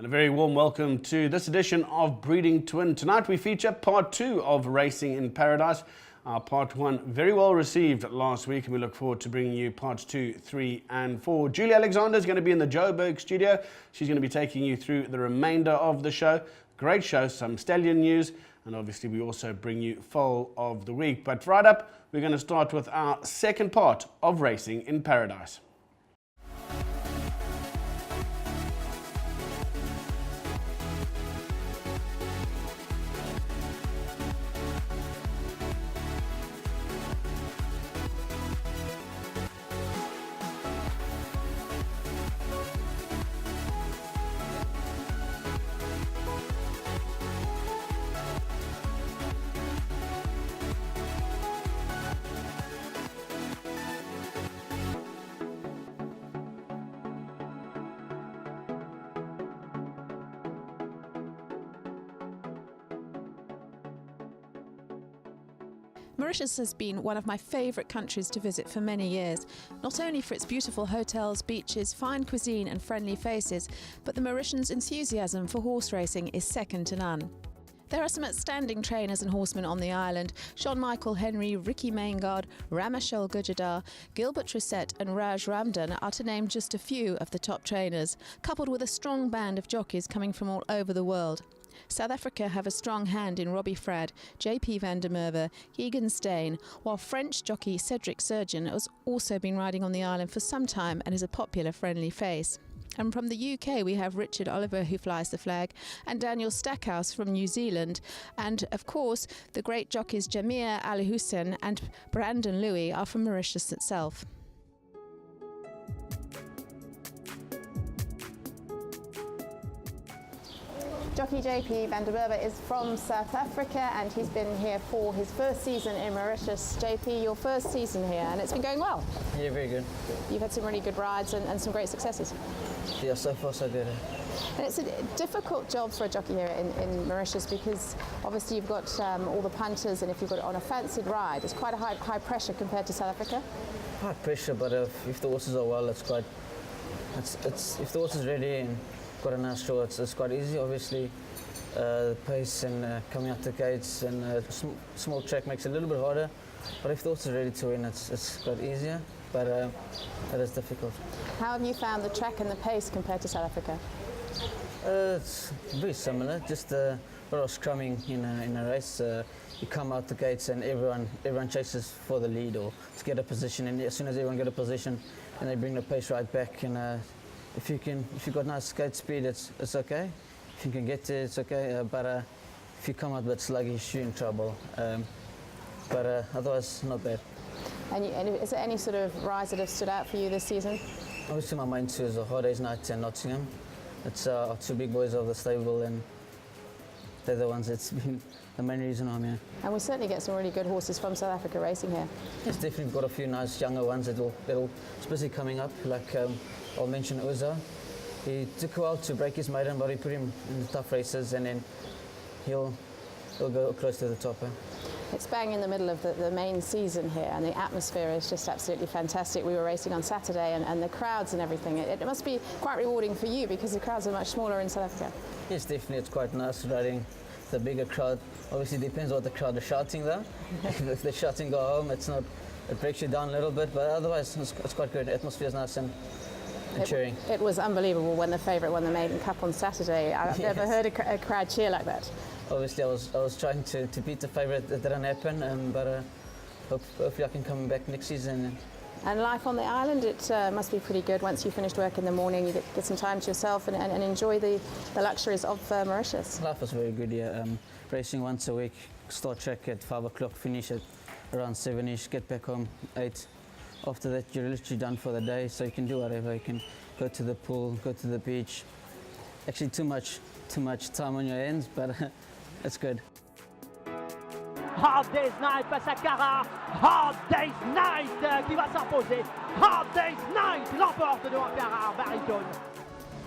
A very warm welcome to this edition of Breeding to Win. Tonight we feature part 2 of Racing in Paradise. Part 1 very well received last week, and we look forward to bringing you parts 2, 3 and 4. Julie Alexander is going to be in the Joburg studio. She's going to be taking you through the remainder of the show. Great show, some stallion news, and obviously we also bring you foal of the week. But right up, we're going to start with our second part of Racing in Paradise. Mauritius has been one of my favourite countries to visit for many years, not only for its beautiful hotels, beaches, fine cuisine and friendly faces, but the Mauritians' enthusiasm for horse racing is second to none. There are some outstanding trainers and horsemen on the island. Jean-Michael Henry, Ricky Maingard, Ramachel Gujadar, Gilbert Trissette and Raj Ramdan are to name just a few of the top trainers, coupled with a strong band of jockeys coming from all over the world. South Africa have a strong hand in Robbie Frad, JP van der Merwe, Egan Steyn, while French jockey Cedric Surgeon has also been riding on the island for some time and is a popular friendly face. And from the UK we have Richard Oliver, who flies the flag, and Daniel Stackhouse from New Zealand, and of course the great jockeys Jamir Ali Hussein and Brandon Louis are from Mauritius itself. Jockey JP van der Merwe is from South Africa and he's been here for his first season in Mauritius. JP, your first season here, and it's been going well. Yeah, very good. You've had some really good rides and some great successes. Yeah, so far so good. And it's a difficult job for a jockey here in Mauritius because obviously you've got all the punters, and if you've got it on a fancied ride, it's quite a high pressure compared to South Africa. High pressure, but if the horses are well, if the horse is ready and got a nice show, it's quite easy. Obviously, the pace and coming out the gates and small track makes it a little bit harder. But if the horse is ready to win, it's quite easier. But it is difficult. How have you found the track and the pace compared to South Africa? It's very similar. Just a lot of scrumming in a race. You come out the gates and everyone chases for the lead or to get a position. And as soon as everyone get a position, and they bring the pace right back. And if you've got nice skate speed, it's okay. If you can get there, it's okay. But if you come out a bit sluggish, you're in trouble. But otherwise, not bad. And is there any sort of rides that have stood out for you this season? Obviously, my main two is Hard Day's Night and Nottingham. It's our two big boys of the stable, and they're the ones that's been the main reason I'm here. And we certainly get some really good horses from South Africa racing here. Yes, definitely got a few nice younger ones that'll especially coming up. Like I'll mention Uza. He took a while to break his maiden, but he put him in the tough races, and then he'll go close to the top. It's bang in the middle of the main season here, and the atmosphere is just absolutely fantastic. We were racing on Saturday, and the crowds and everything. It must be quite rewarding for you because the crowds are much smaller in South Africa. Yes, definitely. It's quite nice riding the bigger crowd. Obviously, it depends what the crowd is shouting though. If they're shouting "Go home," it breaks you down a little bit. But otherwise, it's quite good. The atmosphere is nice and cheering. It was unbelievable when the favourite won the Maiden Cup on Saturday. I've never heard a crowd cheer like that. Obviously, I was trying to beat the favourite. That didn't happen, but hopefully I can come back next season. And life on the island, it must be pretty good. Once you finished work in the morning, you get some time to yourself and enjoy the luxuries of Mauritius. Life was very good, yeah. Racing once a week, start track at 5 o'clock, finish at around 7ish, get back home 8. After that, you're literally done for the day, so you can do whatever. You can go to the pool, go to the beach. Actually, too much time on your hands, but it's good. Hard Day's Night passe à Cara. Hard Day's Night qui va s'imposer. Hard Day's Night l'emporte devant Cara, baritone.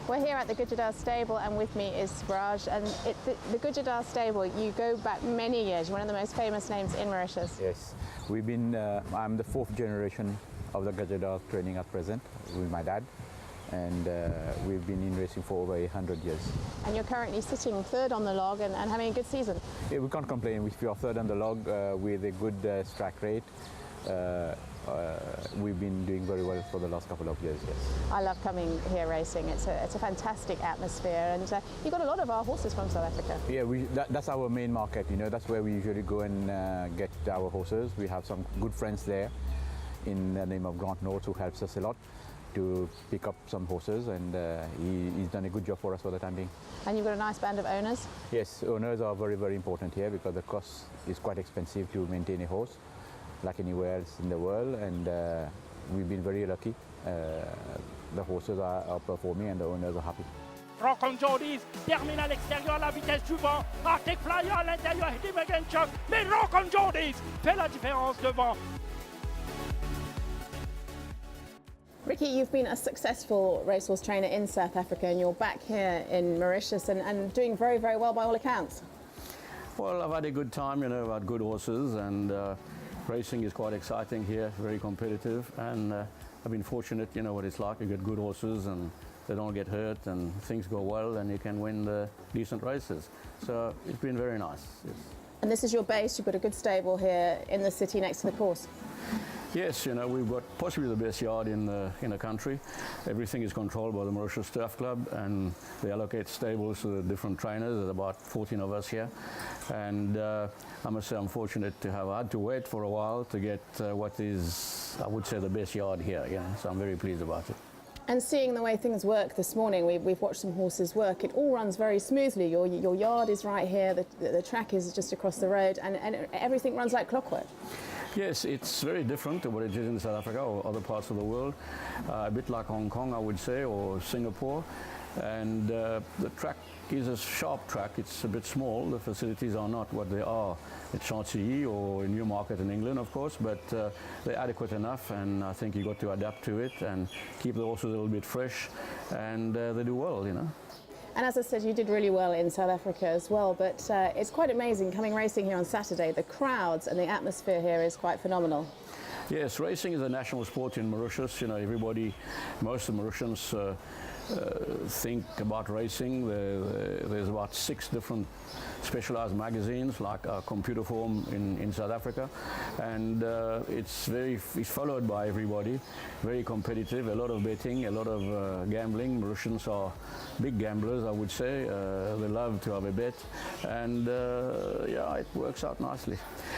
We're here at the Gujadar stable, and with me is Raj. And the Gujadar stable, you go back many years. You're one of the most famous names in Mauritius. Yes, we've been. I'm the 4th generation of the Gujadar training at present with my dad, and we've been in racing for over 100 years. And you're currently sitting third on the log and having a good season. Yeah, we can't complain. If you're third on the log with a good strike rate, we've been doing very well for the last couple of years, yes. I love coming here racing. It's a fantastic atmosphere, and you've got a lot of our horses from South Africa. Yeah, that's our main market, you know. That's where we usually go and get our horses. We have some good friends there in the name of Grant North who helps us a lot to pick up some horses, and he's done a good job for us for the time being. And you've got a nice band of owners? Yes, owners are very, very important here because the cost is quite expensive to maintain a horse, like anywhere else in the world, and we've been very lucky. The horses are performing and the owners are happy. Rock and Jollies termine à l'extérieur, la vitesse du vent. Arctic Flyer à l'intérieur, Eddie McGinchuk. Mais Rock and Jollies fait la différence devant. Ricky, you've been a successful racehorse trainer in South Africa, and you're back here in Mauritius and doing very, very well by all accounts. Well, I've had a good time, you know, I've had good horses, and racing is quite exciting here, very competitive, and I've been fortunate, you know what it's like, you get good horses and they don't get hurt and things go well and you can win the decent races. So it's been very nice, yes. And this is your base, you've got a good stable here in the city next to the course. Yes, you know, we've got possibly the best yard in the country. Everything is controlled by the Mauritius Turf Club, and they allocate stables to the different trainers. There's about 14 of us here. And I must say I'm fortunate to have had to wait for a while to get what is, I would say, the best yard here. You know, so I'm very pleased about it. And seeing the way things work this morning, we've watched some horses work, it all runs very smoothly. Your yard is right here, the track is just across the road, and everything runs like clockwork. Yes, it's very different to what it is in South Africa or other parts of the world. A bit like Hong Kong, I would say, or Singapore. And the track is a sharp track. It's a bit small. The facilities are not what they are at Chantilly or in Newmarket in England, of course, but they're adequate enough, and I think you've got to adapt to it and keep the horses a little bit fresh, and they do well, you know. And as I said, you did really well in South Africa as well, but it's quite amazing coming racing here on Saturday. The crowds and the atmosphere here is quite phenomenal. Yes, racing is a national sport in Mauritius. You know, everybody, most of the Mauritians think about racing. There's about 6 different specialized magazines like Computer Forum in South Africa, and it's followed by everybody, very competitive, a lot of betting, a lot of gambling. Mauritians are big gamblers, I would say. They love to have a bet, and yeah, it works out nicely.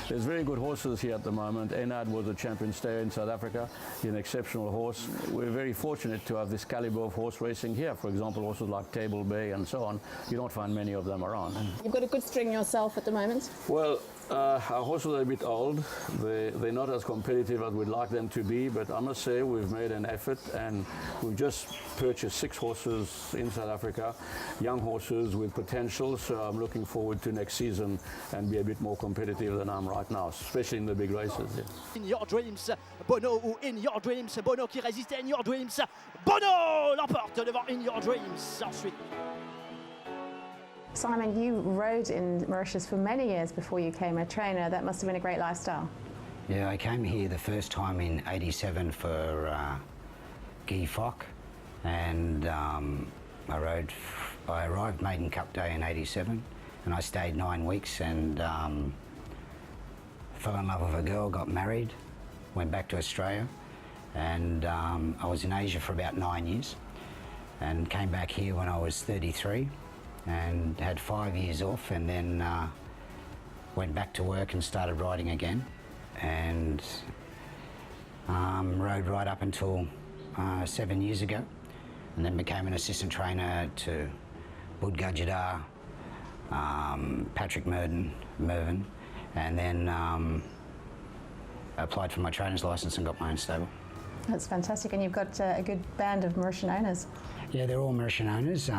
There's very good horses here at the moment. Enad was a champion stayer in South Africa. He's an exceptional horse. We're very fortunate to have this caliber of horse racing here. For example, horses like Table Bay and so on. You don't find many of them around. You've got a good string yourself at the moment? Well, our horses are a bit old. They're not as competitive as we'd like them to be, but I must say we've made an effort, and we've just purchased 6 horses in South Africa, young horses with potential, so I'm looking forward to next season and be a bit more competitive than I'm right now, especially in the big races. Yeah. In Your Dreams, Bono ou In Your Dreams, Bono qui résiste à In Your Dreams, Bono l'emporte devant In Your Dreams ensuite. Simon, you rode in Mauritius for many years before you became a trainer. That must have been a great lifestyle. Yeah, I came here the first time in '87 for Guy Fock, and I arrived Maiden Cup Day in '87, and I stayed 9 weeks and fell in love with a girl, got married, went back to Australia, and I was in Asia for about 9 years, and came back here when I was 33. And had 5 years off, and then went back to work and started riding again, and rode right up until 7 years ago, and then became an assistant trainer to Bud Gajadar, Patrick Mervyn, and then applied for my trainer's license and got my own stable. That's fantastic, and you've got a good band of Mauritian owners. Yeah, they're all Mauritian owners.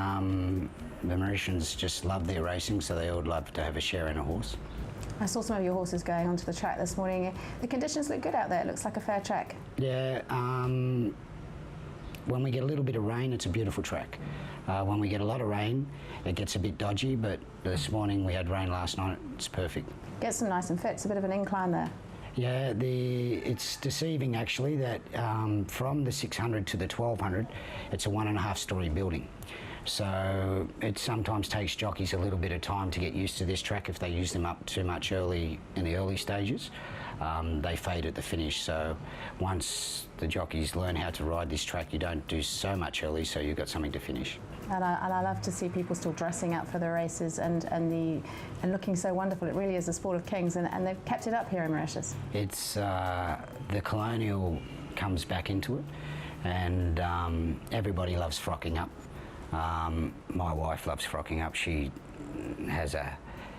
The Mauritians just love their racing, so they all love to have a share in a horse. I saw some of your horses going onto the track this morning. The conditions look good out there. It looks like a fair track. Yeah, when we get a little bit of rain, it's a beautiful track. When we get a lot of rain, it gets a bit dodgy, but this morning we had rain last night. It's perfect. Gets them nice and fit. It's a bit of an incline there. Yeah, it's deceiving actually that from the 600 to the 1200, it's a 1.5 story building. So it sometimes takes jockeys a little bit of time to get used to this track if they use them up too much early in the early stages. They fade at the finish. So once the jockeys learn how to ride this track, you don't do so much early, so you've got something to finish. And I love to see people still dressing up for the races and looking so wonderful. It really is a sport of kings, and they've kept it up here in Mauritius. It's the colonial comes back into it, and everybody loves frocking up. My wife loves frocking up. She has a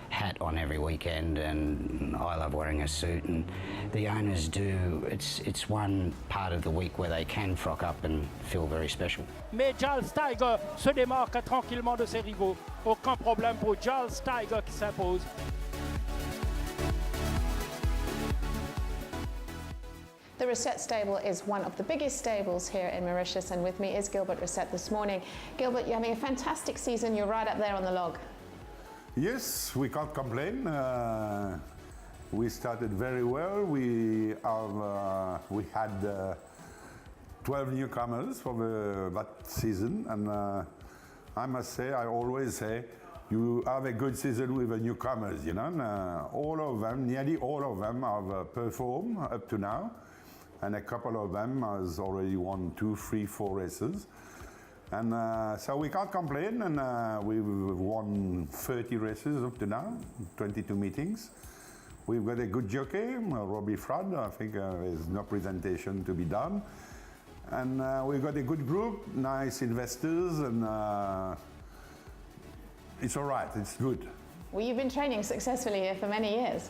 hat on every weekend, and I love wearing a suit, and the owners do. It's one part of the week where they can frock up and feel very special. Mais Giles Tiger se démarque tranquillement de ses rivaux. Aucun problème pour Giles Tiger qui s'impose. The Reset stable is one of the biggest stables here in Mauritius, and with me is Gilbert Reset this morning. Gilbert, you're having a fantastic season. You're right up there on the log. Yes, we can't complain. We started very well. We had 12 newcomers for that season, and I must say, I always say, you have a good season with the newcomers, you know. And, all of them, nearly all of them, have performed up to now, and a couple of them has already won 2, 3, 4 races. And so we can't complain, and we've won 30 races up to now, 22 meetings. We've got a good jockey, Robbie Fradd. I think there's no presentation to be done. And we've got a good group, nice investors, and it's all right, it's good. Well, you've been training successfully here for many years.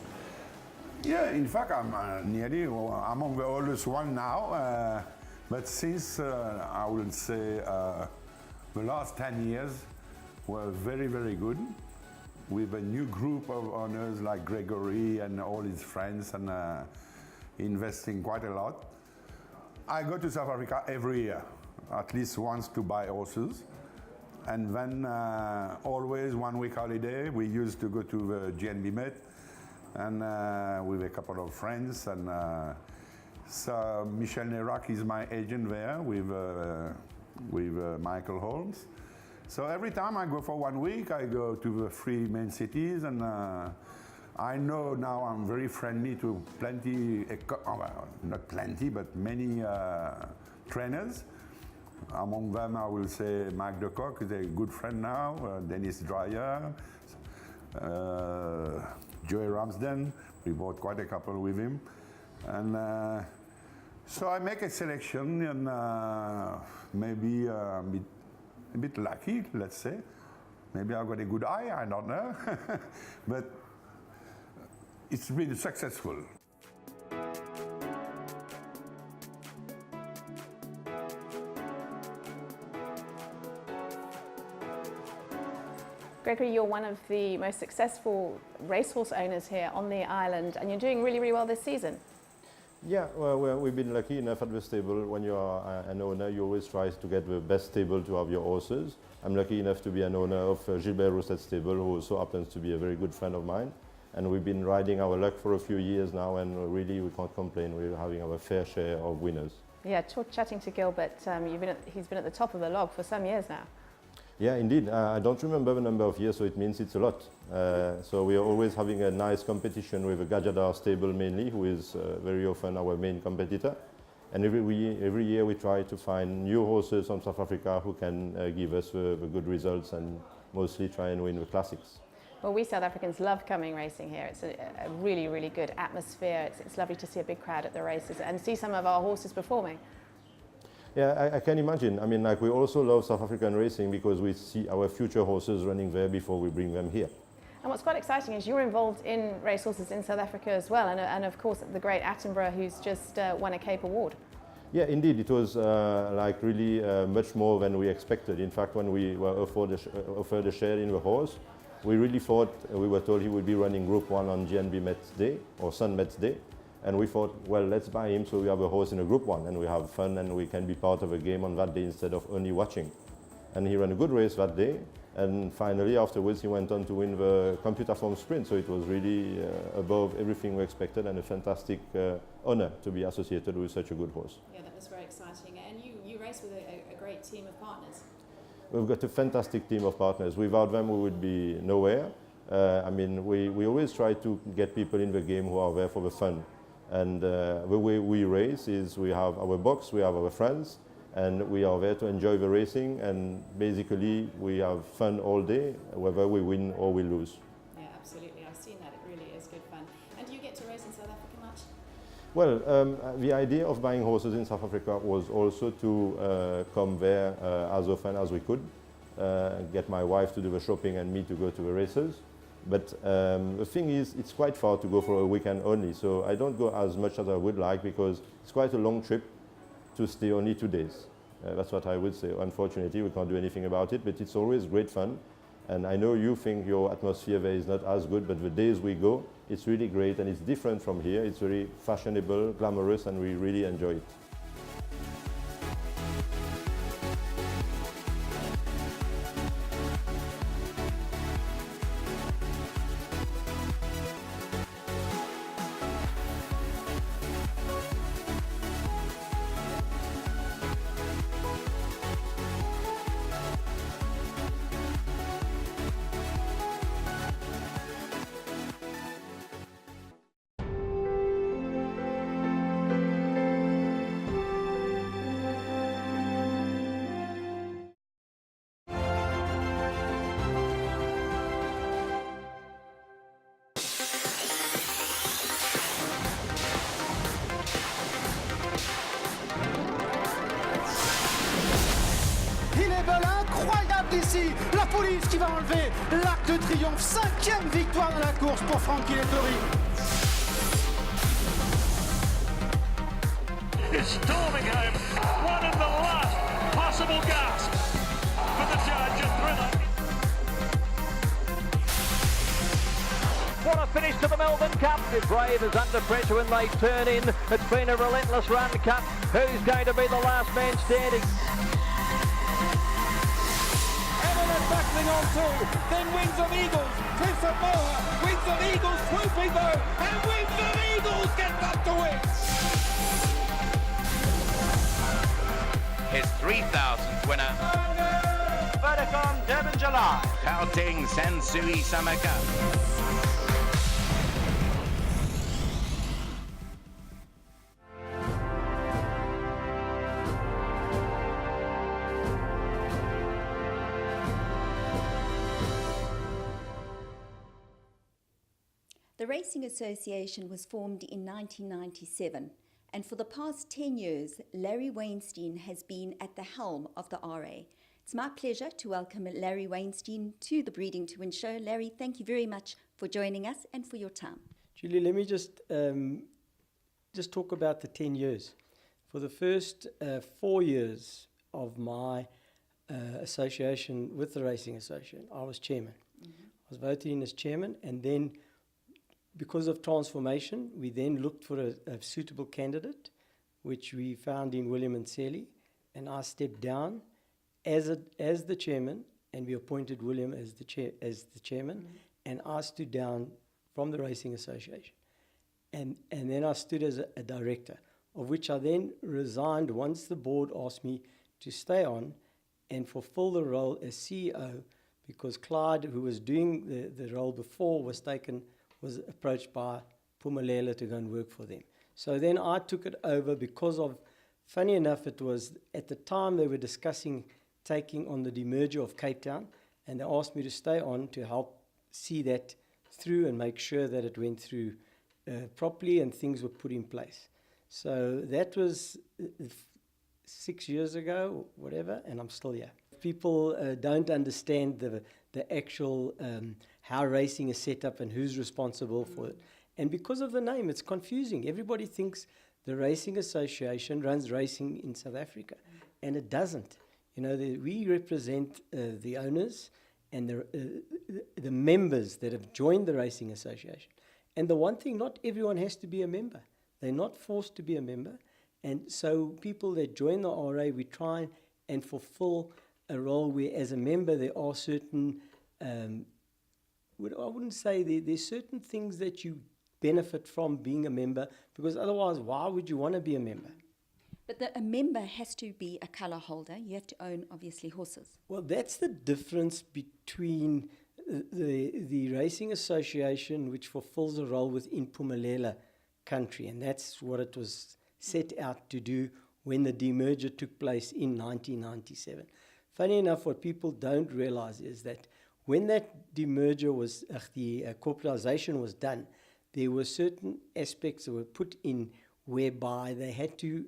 Yeah, in fact, I'm among the oldest one now. But since, I would say, the last 10 years were very, very good, with a new group of owners like Gregory and all his friends, and investing quite a lot. I go to South Africa every year, at least once, to buy horses. And then always 1 week holiday. We used to go to the GNB Met, and with a couple of friends, and so Michel Nerac is my agent there with Michael Holmes. So every time I go for 1 week, I go to the 3 main cities, and I know now I'm very friendly to plenty, not plenty, but many trainers. Among them, I will say Mark de Kock is a good friend now, Dennis Dreyer, Joey Ramsden. We bought quite a couple with him. And so I make a selection, and maybe a bit lucky, let's say. Maybe I've got a good eye, I don't know. But it's been successful. Gregory, you're one of the most successful racehorse owners here on the island, and you're doing really, really well this season. Yeah, well, we've been lucky enough at the stable. When you are an owner, you always try to get the best stable to have your horses. I'm lucky enough to be an owner of Gilbert Rousset's stable, who also happens to be a very good friend of mine. And we've been riding our luck for a few years now, and really we can't complain. We're having our fair share of winners. Yeah, chatting to Gilbert, he's been at the top of the log for some years now. Yeah, indeed. I don't remember the number of years, so it means it's a lot. So we are always having a nice competition with the Gajadar stable mainly, who is very often our main competitor. And every year we try to find new horses from South Africa who can give us the good results, and mostly try and win the classics. Well, we South Africans love coming racing here. It's a really, really good atmosphere. It's lovely to see a big crowd at the races and see some of our horses performing. Yeah, I can imagine. I mean, like, we also love South African racing because we see our future horses running there before we bring them here. And what's quite exciting is you're involved in racehorses in South Africa as well, and of course the great Attenborough, who's just won a Cape Award. Yeah, indeed, it was like really much more than we expected. In fact, when we were offered a share in the horse, we really thought, we were told he would be running Group 1 on GNB Met's Day, or Sun Met's Day. And we thought, well, let's buy him so we have a horse in a Group 1 and we have fun and we can be part of a game on that day instead of only watching. And he ran a good race that day, And finally, afterwards, he went on to win the computer form sprint. So it was really above everything we expected, and a fantastic honor to be associated with such a good horse. Yeah, that was very exciting. And you race with a great team of partners. We've got a fantastic team of partners. Without them, we would be nowhere. I mean, we always try to get people in the game who are there for the fun. And the way we race is we have our box, we have our friends, and we are there to enjoy the racing, and basically we have fun all day, whether we win or we lose. Yeah, absolutely. I've seen that. It really is good fun. And do you get to race in South Africa much? Well, the idea of buying horses in South Africa was also to come there as often as we could, get my wife to do the shopping and me to go to the races. But the thing is, it's quite far to go for a weekend only, so I don't go as much as I would like, because it's quite a long trip to stay only 2 days. That's what I would say. Unfortunately, we can't do anything about it, but it's always great fun. And I know you think your atmosphere there is not as good, but the days we go, it's really great, and it's different from here. It's very fashionable, glamorous, and we really enjoy it. Ici, la police qui va enlever l'arc de triomphe. 5e victoire dans la course pour Frankie Lettori. It's storming home. One of the last possible gasps for the judge and Thriller. What a finish to the Melbourne Cup. Brave is under pressure when they turn in. It's been a relentless run, Cup. Who's going to be the last man standing? Battling on two, then Wings of Eagles, Cliffs of Moa, Wings of Eagles swooping though, and Wings of Eagles gets up to win. His 3,000th winner. Vodacom Durban July. Gauteng Sansui Summer Cup. The Racing Association was formed in 1997, and for the past 10 years, Larry Weinstein has been at the helm of the RA. It's my pleasure to welcome Larry Weinstein to the Breeding to Win show. Larry, thank you very much for joining us and for your time. Julie, let me just talk about the 10 years. For the first 4 years of my association with the Racing Association, I was chairman. Mm-hmm. I was voted in as chairman, and then because of transformation, we then looked for a suitable candidate, which we found in William Nseli, and I stepped down as the chairman, and we appointed William as the chairman, mm-hmm. and I stood down from the Racing Association. And then I stood as a director, of which I then resigned once the board asked me to stay on and fulfill the role as CEO, because Clyde, who was doing the role before, was approached by Pumalela to go and work for them. So then I took it over because of, funny enough, it was at the time they were discussing taking on the demerger of Cape Town, and they asked me to stay on to help see that through and make sure that it went through properly and things were put in place. So that was 6 years ago, whatever, and I'm still here. People don't understand the actual how racing is set up and who's responsible for it. And because of the name, it's confusing. Everybody thinks the Racing Association runs racing in South Africa, and it doesn't. You know, we represent the owners and the members that have joined the Racing Association. And the one thing, not everyone has to be a member. They're not forced to be a member. And so people that join the RA, we try and fulfill a role where, as a member, there are certain, I wouldn't say there's certain things that you benefit from being a member, because otherwise, why would you want to be a member? But a member has to be a colour holder. You have to own, obviously, horses. Well, that's the difference between the Racing Association, which fulfills a role within Phumelela country, and that's what it was set out to do when the demerger took place in 1997. Funny enough, what people don't realize is that when that demerger was, the corporatization was done, there were certain aspects that were put in whereby they had to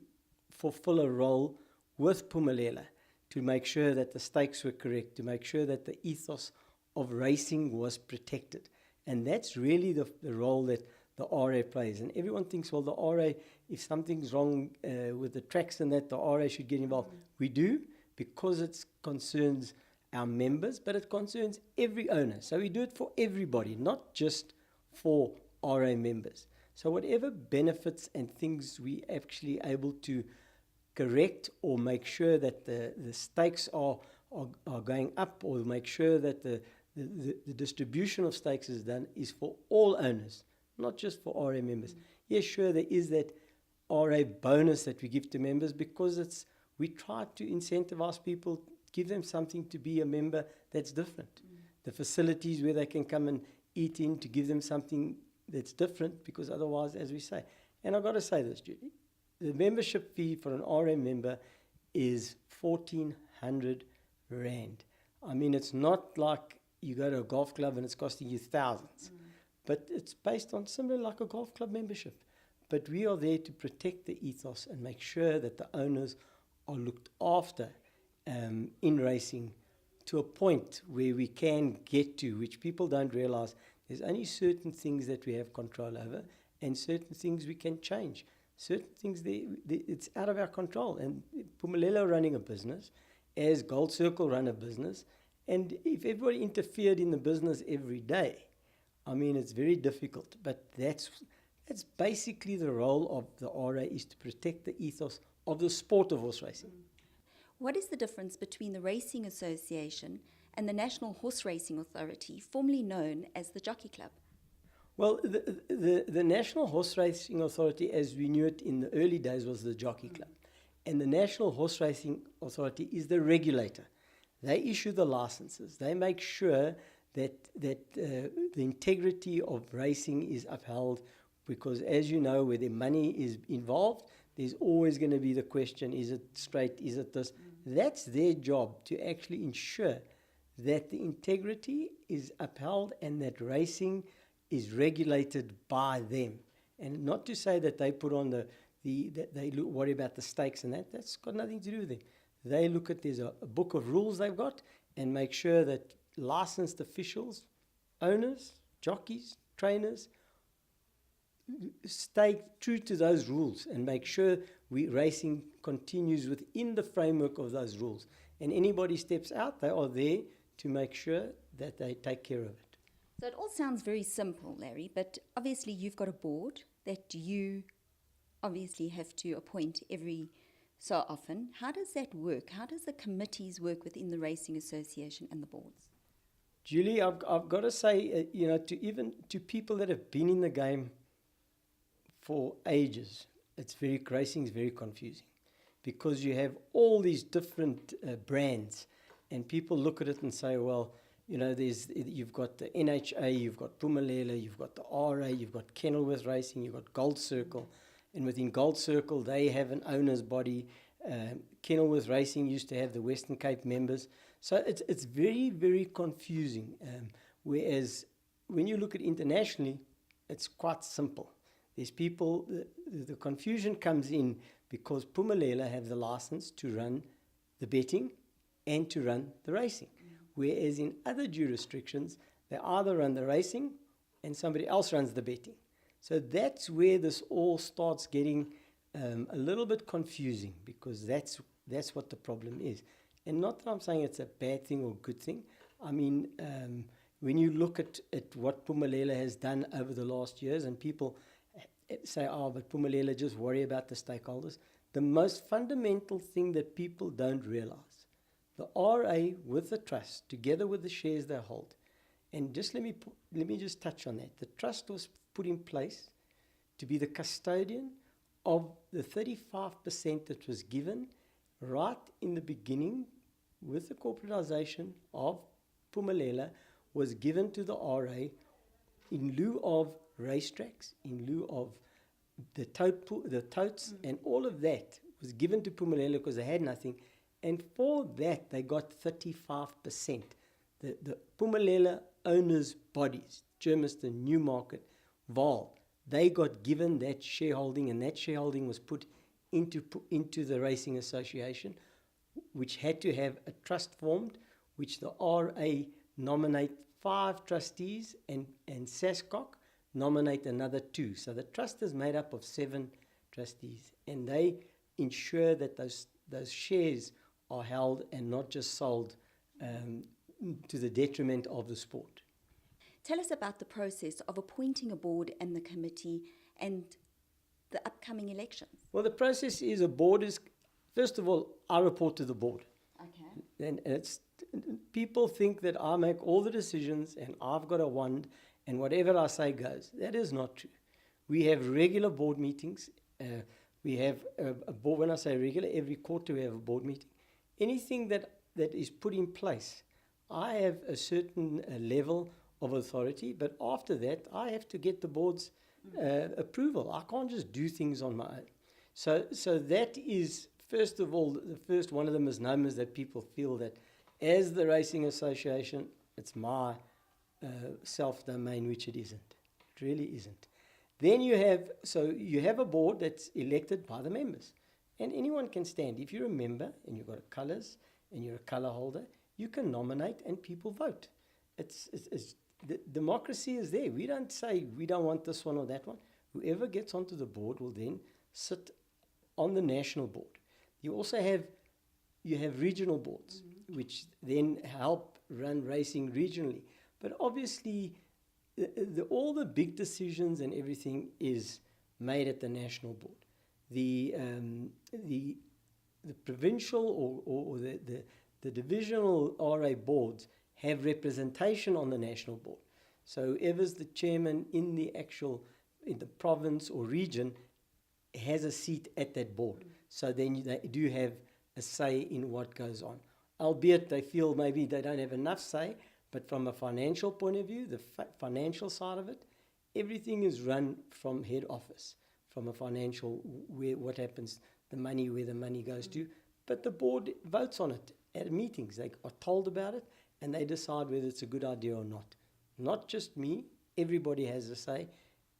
fulfill a role with Phumelela to make sure that the stakes were correct, to make sure that the ethos of racing was protected. And that's really the role that the RA plays. And everyone thinks, well, the RA, if something's wrong with the tracks and that, the RA should get involved. We do, because it concerns our members, but it concerns every owner. So we do it for everybody, not just for RA members. So whatever benefits and things we actually able to correct or make sure that the stakes are going up, or make sure that the distribution of stakes is done, is for all owners, not just for RA members. Yes, sure, there is that RA bonus that we give to members, because we try to incentivize people, give them something to be a member that's different. The facilities where they can come and eat in, to give them something that's different, because otherwise, as we say, and I've got to say this, Judy, the membership fee for an RA member is 1,400 Rand. I mean, it's not like you go to a golf club and it's costing you thousands, but it's based on similar like a golf club membership. But we are there to protect the ethos and make sure that the owners are looked after in racing, to a point where we can get to, which people don't realize. There's only certain things that we have control over, and certain things we can change. Certain things, it's out of our control. And Phumelela running a business, as Gold Circle run a business, and if everybody interfered in the business every day, I mean, it's very difficult. But that's basically the role of the RA, is to protect the ethos of the sport of horse racing. What is the difference between the Racing Association and the National Horse Racing Authority, formerly known as the Jockey Club? Well, the National Horse Racing Authority, as we knew it in the early days, was the Jockey Club. And the National Horse Racing Authority is the regulator. They issue the licenses. They make sure that the integrity of racing is upheld, because, as you know, where the money is involved, there's always going to be the question, is it straight, is it this? That's their job, to actually ensure that the integrity is upheld and that racing is regulated by them. And not to say that they put on that they worry about the stakes and that's got nothing to do with them. They look at, there's a book of rules they've got, and make sure that licensed officials, owners, jockeys, trainers, stay true to those rules and make sure racing continues within the framework of those rules. And anybody steps out, they are there to make sure that they take care of it. So it all sounds very simple, Larry, but obviously you've got a board that you obviously have to appoint every so often. How does that work? How does the committees work within the Racing Association and the boards? Julie, I've got to say, to people that have been in the game for ages, racing is very confusing, because you have all these different brands, and people look at it and say, well, you've got the NHA, you've got Phumelela, you've got the RA, you've got Kenilworth Racing, you've got Gold Circle, and within Gold Circle they have an owner's body. Kenilworth Racing used to have the Western Cape members, so it's very, very confusing. Whereas when you look at internationally, it's quite simple. There's people, the confusion comes in because Phumelela have the license to run the betting and to run the racing. Whereas in other jurisdictions, they either run the racing and somebody else runs the betting. So that's where this all starts getting a little bit confusing, because that's what the problem is. And not that I'm saying it's a bad thing or good thing. I mean, when you look at what Phumelela has done over the last years, and people say, oh, but Phumelela just worry about the stakeholders. The most fundamental thing that people don't realize, The RA with the trust, together with the shares they hold, and just let me just touch on that. The trust was put in place to be the custodian of the 35% that was given right in the beginning with the corporatization of Phumelela, was given to the RA in lieu of racetracks, in lieu of the totes, and all of that was given to Phumelela because they had nothing. And for that, they got 35%. The Phumelela owners' bodies, Germiston, Newmarket, Vaal, they got given that shareholding, and that shareholding was put into the Racing Association, which had to have a trust formed, which the RA nominate 5 trustees, and SASCOC nominate another 2. So the trust is made up of 7 trustees, and they ensure that those shares are held and not just sold to the detriment of the sport. Tell us about the process of appointing a board and the committee and the upcoming elections. Well, the process is a board is, first of all, I report to the board. Okay. And it's, people think that I make all the decisions and I've got a wand and whatever I say goes. That is not true. We have regular board meetings. We have a board, when I say regular, every quarter we have a board meeting. Anything that is put in place, I have a certain level of authority, but after that, I have to get the board's approval. I can't just do things on my own. So that is, first of all, the first one of the misnomers that people feel that as the Racing Association, it's my self-domain, which it isn't. It really isn't. Then you have a board that's elected by the members. And anyone can stand. If you're a member and you've got colours and you're a colour holder, you can nominate and people vote. The democracy is there. We don't say we don't want this one or that one. Whoever gets onto the board will then sit on the national board. You also have regional boards, which then help run racing regionally. But obviously, all the big decisions and everything is made at the national board. The provincial or the divisional RA boards have representation on the national board. So whoever's the chairman in the province or region has a seat at that board. So then they do have a say in what goes on. Albeit they feel maybe they don't have enough say, but from a financial point of view, the financial side of it, everything is run from head office, from a financial, what happens, the money, where the money goes to. But the board votes on it at meetings. They are told about it, and they decide whether it's a good idea or not. Not just me, everybody has a say,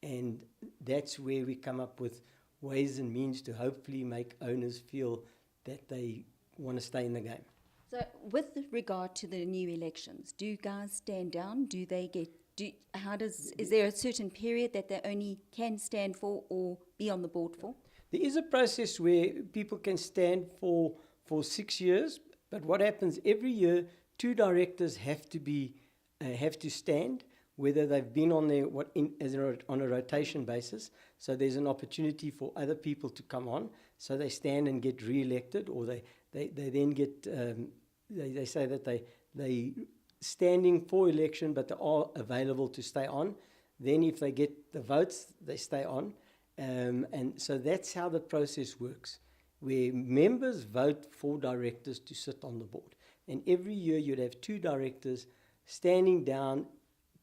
and that's where we come up with ways and means to hopefully make owners feel that they want to stay in the game. So with regard to the new elections, do guys stand down? Is there a certain period that they only can stand for or be on the board for? There is a process where people can stand for 6 years, but what happens every year, 2 directors have to stand, whether they've been on there on a rotation basis. So there's an opportunity for other people to come on. So they stand and get re-elected, or they then get they say that they standing for election, but they are available to stay on. Then if they get the votes, they stay on. And so that's how the process works, where members vote for directors to sit on the board. And every year you'd have 2 directors standing down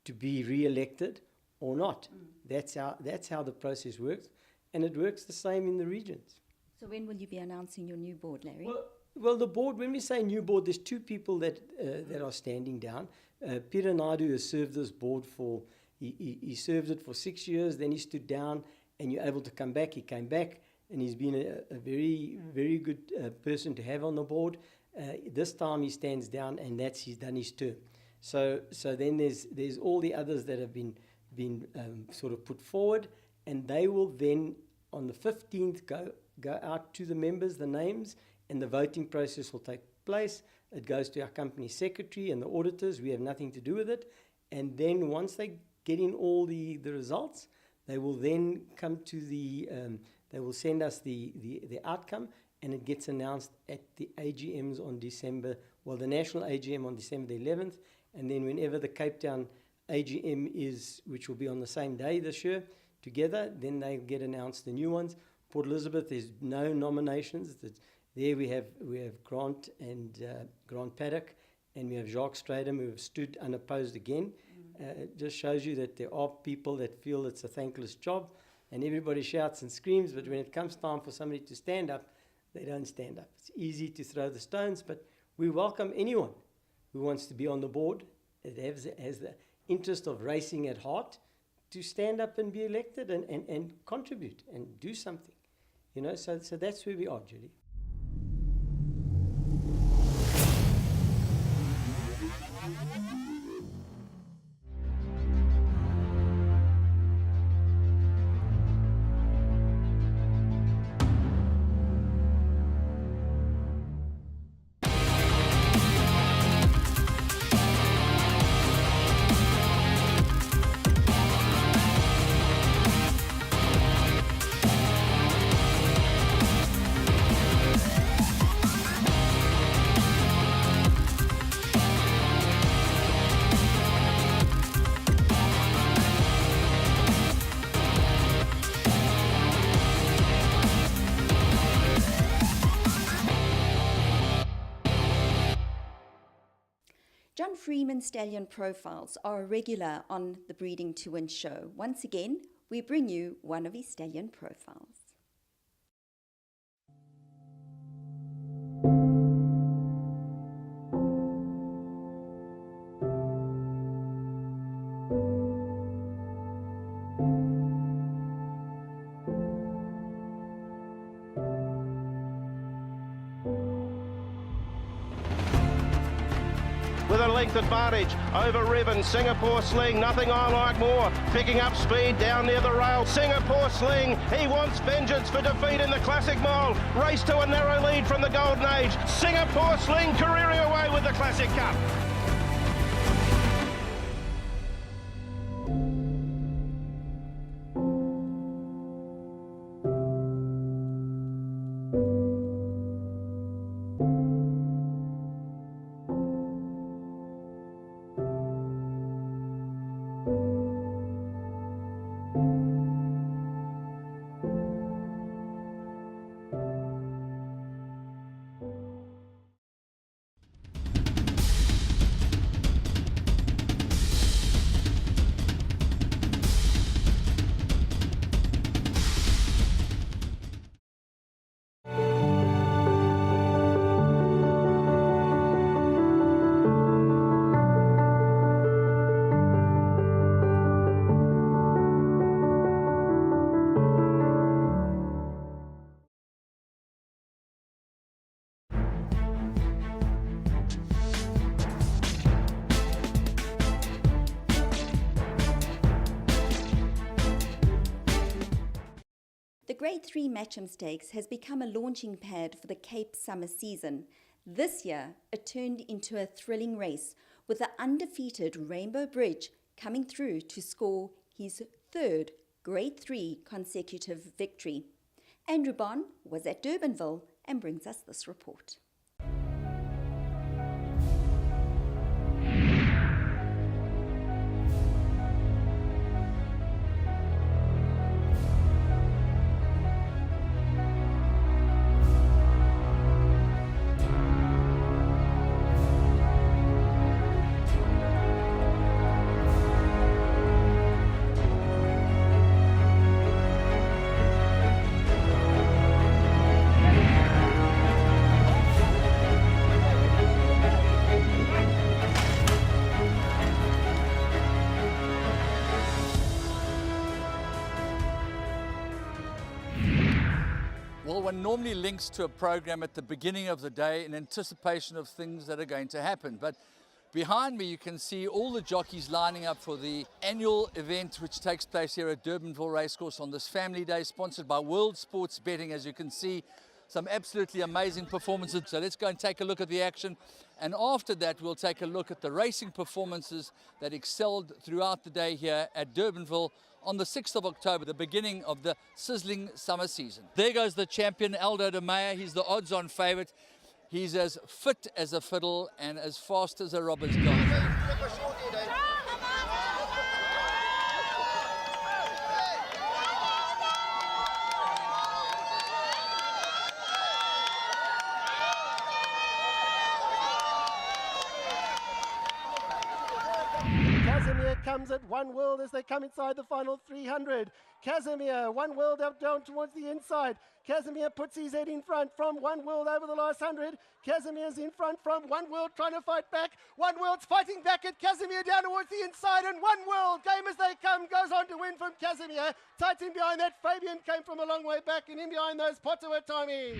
to be re-elected or not. That's how the process works, and it works the same in the regions. So when will you be announcing your new board, Larry? Well, the board, when we say new board, there's 2 people that are standing down. Peter Naidu has served this board he served it for 6 years, then he stood down, and you're able to come back. He came back, and he's been a very, very good person to have on the board. This time he stands down, and he's done his term. So then there's all the others that have been sort of put forward, and they will then on the 15th go out to the members, the names, and the voting process will take place. It goes to our company secretary and the auditors. We have nothing to do with it. And then once they get in all the results, they will then come to they will send us the outcome, and it gets announced at the AGMs on December, well, the national AGM on December the 11th, and then whenever the Cape Town AGM is, which will be on the same day this year, together, then they get announced the new ones. Port Elizabeth, there's no nominations. There we have Grant and Grant Paddock, and we have Jacques Stradum, who have stood unopposed again. It just shows you that there are people that feel it's a thankless job, and everybody shouts and screams, but when it comes time for somebody to stand up, they don't stand up. It's easy to throw the stones, but we welcome anyone who wants to be on the board, that has the interest of racing at heart, to stand up and be elected and contribute and do something. You know, so that's where we are, Julie. John Freeman Stallion profiles are a regular on the Breeding to Win show. Once again, we bring you one of his stallion profiles. With a length advantage over Riven. Singapore Sling, nothing I like more. Picking up speed down near the rail. Singapore Sling, he wants vengeance for defeat in the Classic Mile. Race to a narrow lead from the Golden Age. Singapore Sling careering away with the Classic Cup. The Grade 3 Matcham Stakes has become a launching pad for the Cape summer season. This year, it turned into a thrilling race, with the undefeated Rainbow Bridge coming through to score his third Grade 3 consecutive victory. Andrew Bond was at Durbanville and brings us this report. Well, one normally links to a program at the beginning of the day in anticipation of things that are going to happen. But behind me, you can see all the jockeys lining up for the annual event which takes place here at Durbanville Racecourse on this family day, sponsored by World Sports Betting. As you can see, some absolutely amazing performances. So let's go and take a look at the action. And after that, we'll take a look at the racing performances that excelled throughout the day here at Durbanville on the 6th of October, the beginning of the sizzling summer season. There goes the champion, Aldo de Meyer. He's the odds-on favourite. He's as fit as a fiddle and as fast as a robber's dog. Casimir comes at One World as they come inside the final 300. Casimir, One World up down towards the inside. Casimir puts his head in front from One World over the last 100. Casimir's in front from One World trying to fight back. One World's fighting back at Casimir down towards the inside, and One World, game as they come, goes on to win from Casimir. Tight in behind that, Fabian came from a long way back, and in behind those, Potter Tommy.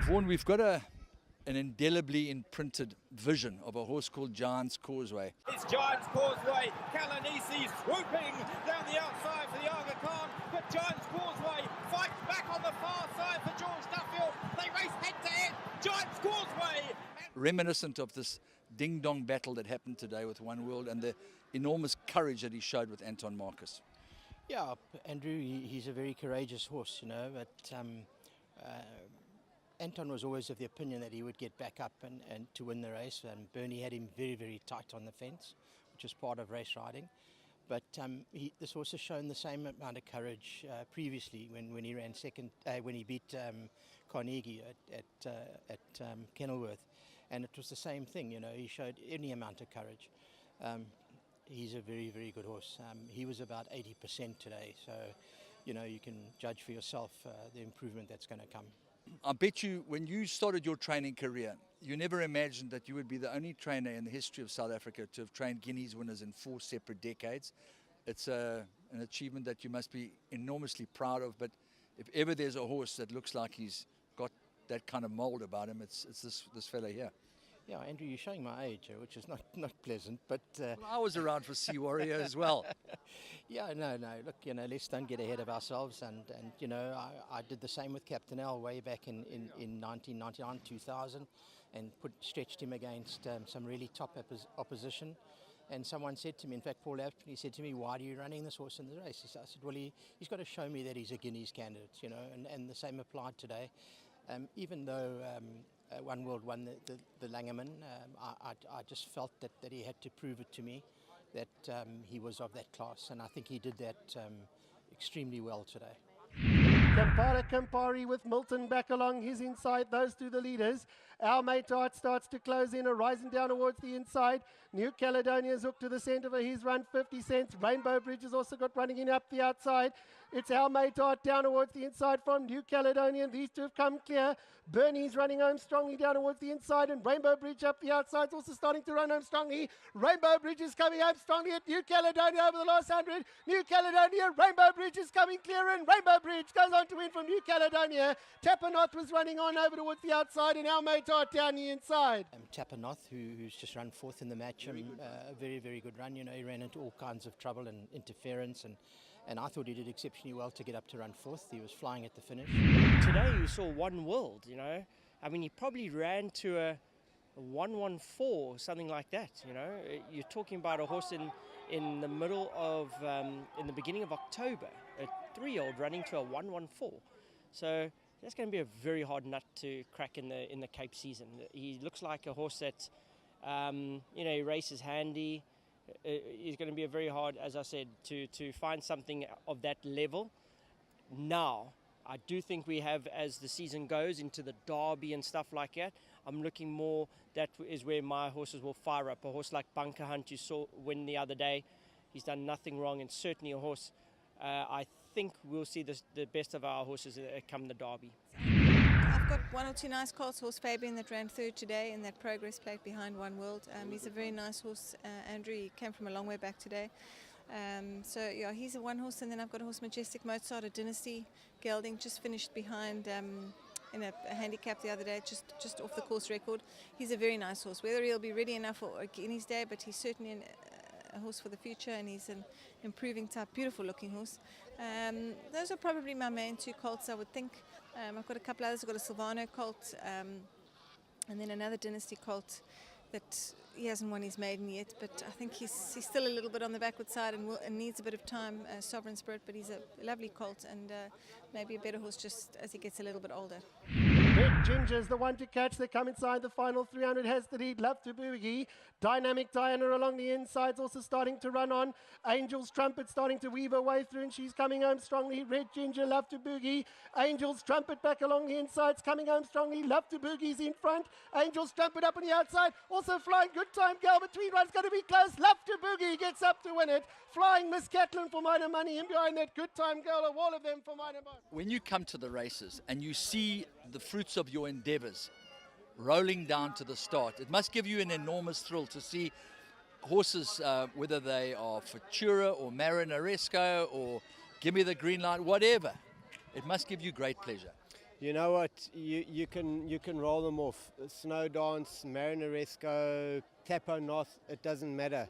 Vaughan, we've got an indelibly imprinted vision of a horse called Giant's Causeway. It's Giant's Causeway. Kalanisi swooping down the outside for the Aga Khan, but Giant's Causeway fights back on the far side for George Duffield. They race head to head. Giant's Causeway. Reminiscent of this ding-dong battle that happened today with One World and the enormous courage that he showed with Anton Marcus. Yeah, Andrew, he's a very courageous horse, you know, but Anton was always of the opinion that he would get back up and to win the race. Bernie had him very, very tight on the fence, which is part of race riding. But this horse has shown the same amount of courage previously when he ran second, when he beat Carnegie at Kenilworth, and it was the same thing. You know, he showed any amount of courage. He's a very, very good horse. He was about 80% today, so you know you can judge for yourself the improvement that's going to come. I bet you when you started your training career, you never imagined that you would be the only trainer in the history of South Africa to have trained Guineas winners in 4 separate decades. It's an achievement that you must be enormously proud of, but if ever there's a horse that looks like he's got that kind of mould about him, it's this fella here. Yeah, Andrew, you're showing my age, which is not pleasant, but... Well, I was around for Sea Warrior as well. Yeah, no, look, you know, let's don't get ahead of ourselves, and you know, I did the same with Captain L way back in 1999, 2000, and stretched him against some really top opposition. And someone said to me, in fact, Paul Aptley said to me, why are you running this horse in the race? I said, well, he's got to show me that he's a Guineas candidate, you know, and the same applied today. Even though One World won the Langerman, I just felt that he had to prove it to me that he was of that class, and I think he did that extremely well today. Campari with Milton back along his inside, those two the leaders. Our Mate Art starts to close in, rising down towards the inside. New Caledonia's hooked to the centre for his run, 50 cents. Rainbow Bridge has also got running in up the outside. It's Our Mate Art down towards the inside from New Caledonian. These two have come clear. Bernie's running home strongly down towards the inside, and Rainbow Bridge up the outside is also starting to run home strongly. Rainbow Bridge is coming home strongly at New Caledonia over the last 100. New Caledonia, Rainbow Bridge is coming clear, and Rainbow Bridge goes on to win from New Caledonia. Tapanoth was running on over towards the outside, and Our Mate Art down the inside. Tapanoth, who's just run fourth in the match, a very, very good run. You know, he ran into all kinds of trouble and interference, and I thought he did exceptionally well to get up to run fourth. He was flying at the finish. Today you saw One World, you know. I mean, he probably ran to a 114, something like that, you know. You're talking about a horse in the middle of, in the beginning of October, a 3-year-old running to a 114. So that's going to be a very hard nut to crack in the Cape season. He looks like a horse that, you know, he races handy. He's going to be a very hard, as I said, to find something of that level. Now, I do think we have, as the season goes into the Derby and stuff like that, I'm looking more, that is where my horses will fire up. A horse like Bunker Hunt you saw win the other day. He's done nothing wrong, and certainly a horse, I think we'll see the best of our horses come the Derby. I've got 1 or 2 nice colts. Horse Fabian that ran third today in that progress plate behind One World. He's a very nice horse, Andrew. He came from a long way back today. So yeah, he's a one horse, and then I've got a horse Majestic Mozart, a Dynasty gelding, just finished behind in a handicap the other day, just off the course record. He's a very nice horse. Whether he'll be ready enough for a Guineas Day, but he's certainly a horse for the future, and he's an improving type, beautiful looking horse. Those are probably my main two colts, I would think. I've got a couple others. I've got a Silvano colt, and then another Dynasty colt that he hasn't won his maiden yet, but I think he's still a little bit on the backward side and needs a bit of time, Sovereign Spirit, but he's a lovely colt and maybe a better horse just as he gets a little bit older. Red Ginger's the one to catch. They come inside the final 300, has the lead. Love to Boogie. Dynamic Diana along the insides, also starting to run on. Angel's Trumpet starting to weave her way through, and she's coming home strongly. Red Ginger, Love to Boogie. Angel's Trumpet back along the insides, coming home strongly. Love to Boogie's in front. Angel's Trumpet up on the outside, also flying. Good Time Girl between runs, going to be close. Love to Boogie gets up to win it. Flying Miss Catlin for Minor Money, and behind that Good Time Girl, a wall of them for Minor Money. When you come to the races and you see the fruits of your endeavors rolling down to the start, it must give you an enormous thrill to see horses, whether they are Futura or Marinaresco or Give Me the Green Light, whatever. It must give you great pleasure. You know what, you can roll them off. Snow Dance, Marinaresco, Capo North, it doesn't matter.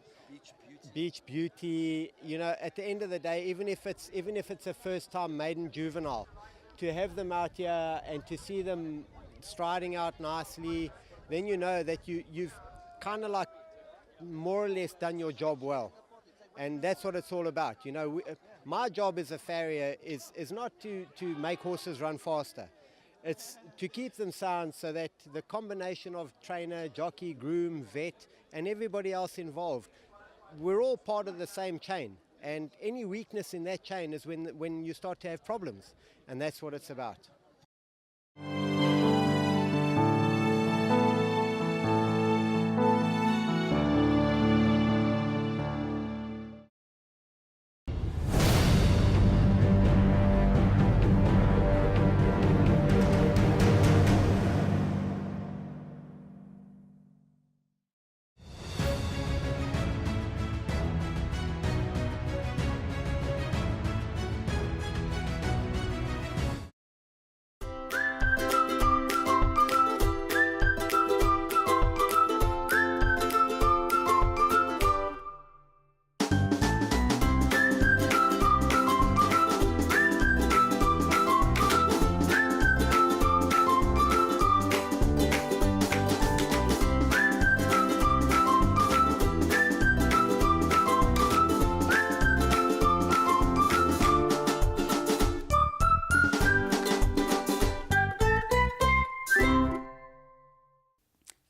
Beach Beauty, you know, at the end of the day, even if it's a first time maiden juvenile, to have them out here and to see them striding out nicely, then you know that you've kind of like more or less done your job well. And that's what it's all about. You know, my job as a farrier is not to make horses run faster. It's to keep them sound so that the combination of trainer, jockey, groom, vet, and everybody else involved, we're all part of the same chain. And any weakness in that chain is when you start to have problems. And that's what it's about.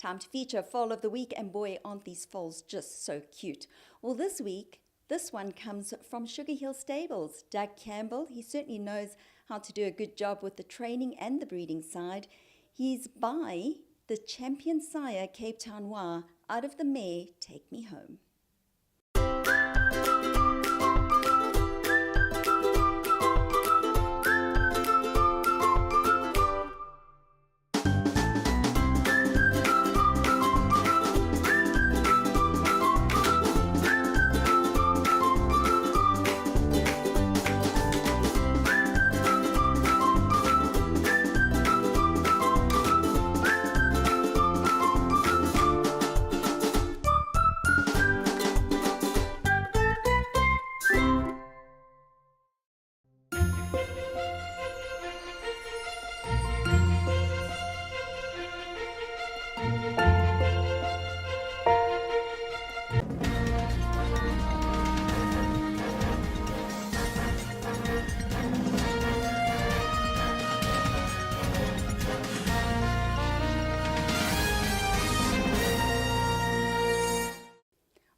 Time to feature Foal of the Week, and boy, aren't these foals just so cute. Well, this week, this one comes from Sugar Hill Stables. Doug Campbell, he certainly knows how to do a good job with the training and the breeding side. He's by the champion sire, Cape Town Noir, out of the mare, Take Me Home.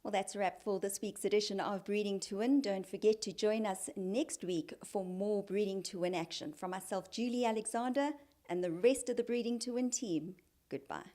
Well, that's a wrap for this week's edition of Breeding to Win. Don't forget to join us next week for more Breeding to Win action. From myself, Julie Alexander, and the rest of the Breeding to Win team, goodbye.